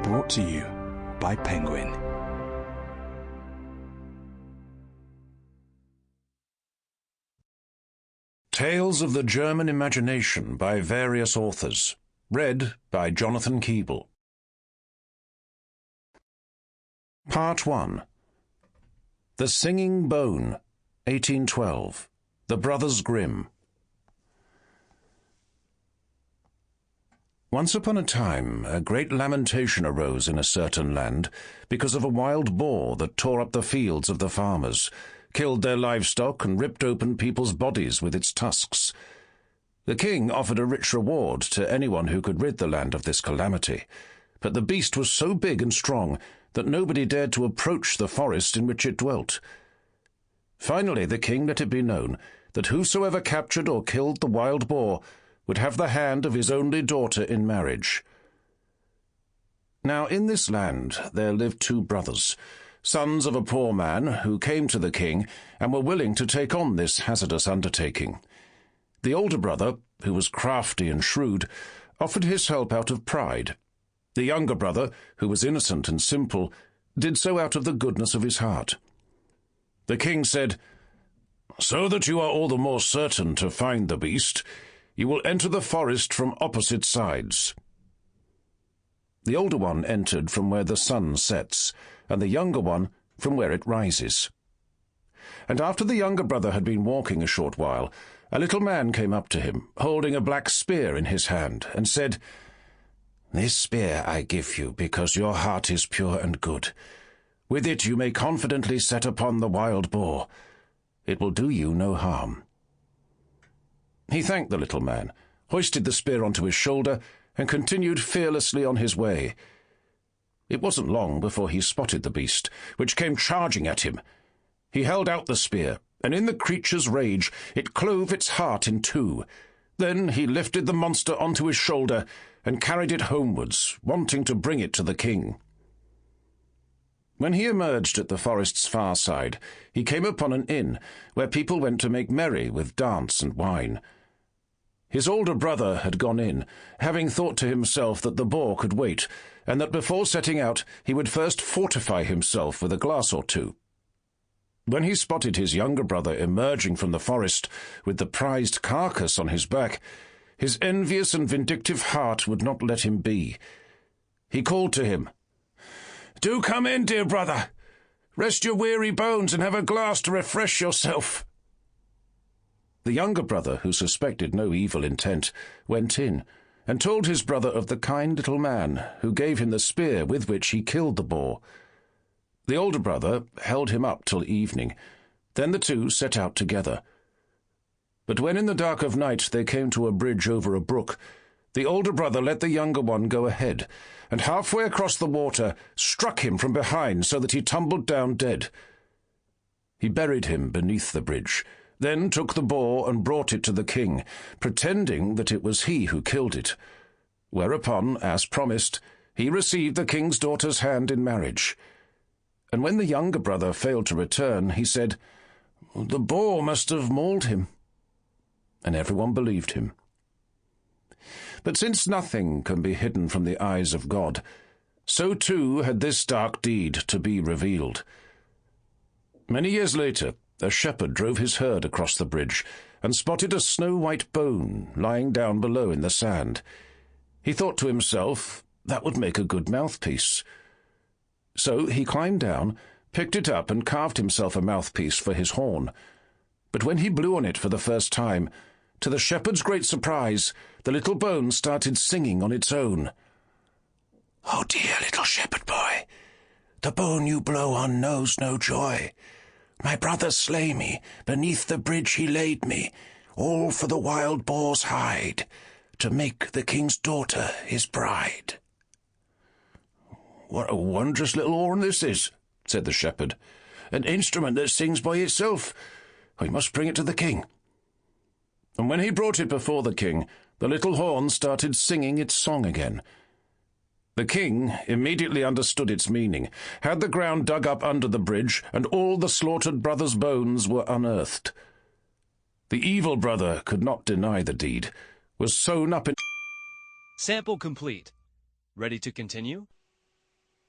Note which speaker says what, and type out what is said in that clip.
Speaker 1: Brought to you by Penguin.
Speaker 2: Tales of the German Imagination by various authors. Read by Jonathan Keeble. Part 1. The Singing Bone, 1812. The Brothers Grimm. Once upon a time, a great lamentation arose in a certain land because of a wild boar that tore up the fields of the farmers, killed their livestock, and ripped open people's bodies with its tusks. The king offered a rich reward to anyone who could rid the land of this calamity, but the beast was so big and strong that nobody dared to approach the forest in which it dwelt. Finally, the king let it be known that whosoever captured or killed the wild boar would have the hand of his only daughter in marriage. Now in this land there lived two brothers, sons of a poor man, who came to the king and were willing to take on this hazardous undertaking. The older brother, who was crafty and shrewd, offered his help out of pride. The younger brother, who was innocent and simple, did so out of the goodness of his heart. The king said, "So that you are all the more certain to find the beast, you will enter the forest from opposite sides." The older one entered from where the sun sets, and the younger one from where it rises. And after the younger brother had been walking a short while, a little man came up to him, holding a black spear in his hand, and said, "This spear I give you because your heart is pure and good. With it you may confidently set upon the wild boar. It will do you no harm." He thanked the little man, hoisted the spear onto his shoulder, and continued fearlessly on his way. It wasn't long before he spotted the beast, which came charging at him. He held out the spear, and in the creature's rage it clove its heart in two. Then he lifted the monster onto his shoulder and carried it homewards, wanting to bring it to the king. When he emerged at the forest's far side, he came upon an inn where people went to make merry with dance and wine. His older brother had gone in, having thought to himself that the boar could wait, and that before setting out he would first fortify himself with a glass or two. When he spotted his younger brother emerging from the forest with the prized carcass on his back, his envious and vindictive heart would not let him be. He called to him, "Do come in, dear brother. Rest your weary bones and have a glass to refresh yourself." The younger brother, who suspected no evil intent, went in and told his brother of the kind little man who gave him the spear with which he killed the boar. The older brother held him up till evening. Then the two set out together. But when in the dark of night they came to a bridge over a brook, the older brother let the younger one go ahead, and halfway across the water struck him from behind so that he tumbled down dead. He buried him beneath the bridge, then took the boar and brought it to the king, pretending that it was he who killed it. Whereupon, as promised, he received the king's daughter's hand in marriage. And when the younger brother failed to return, he said, "The boar must have mauled him." And everyone believed him. But since nothing can be hidden from the eyes of God, so too had this dark deed to be revealed. Many years later, a shepherd drove his herd across the bridge and spotted a snow-white bone lying down below in the sand. He thought to himself, that would make a good mouthpiece. So he climbed down, picked it up, and carved himself a mouthpiece for his horn. But when he blew on it for the first time, to the shepherd's great surprise, the little bone started singing on its own. "Oh dear little shepherd boy, the bone you blow on knows no joy. My brother slay me, beneath the bridge he laid me, all for the wild boar's hide, to make the king's daughter his bride." "What a wondrous little horn this is," said the shepherd. "An instrument that sings by itself. I must bring it to the king." And when he brought it before the king, the little horn started singing its song again. The king immediately understood its meaning, had the ground dug up under the bridge, and all the slaughtered brothers' bones were unearthed. The evil brother could not deny the deed, was sewn up in...
Speaker 3: Sample complete. Ready to continue?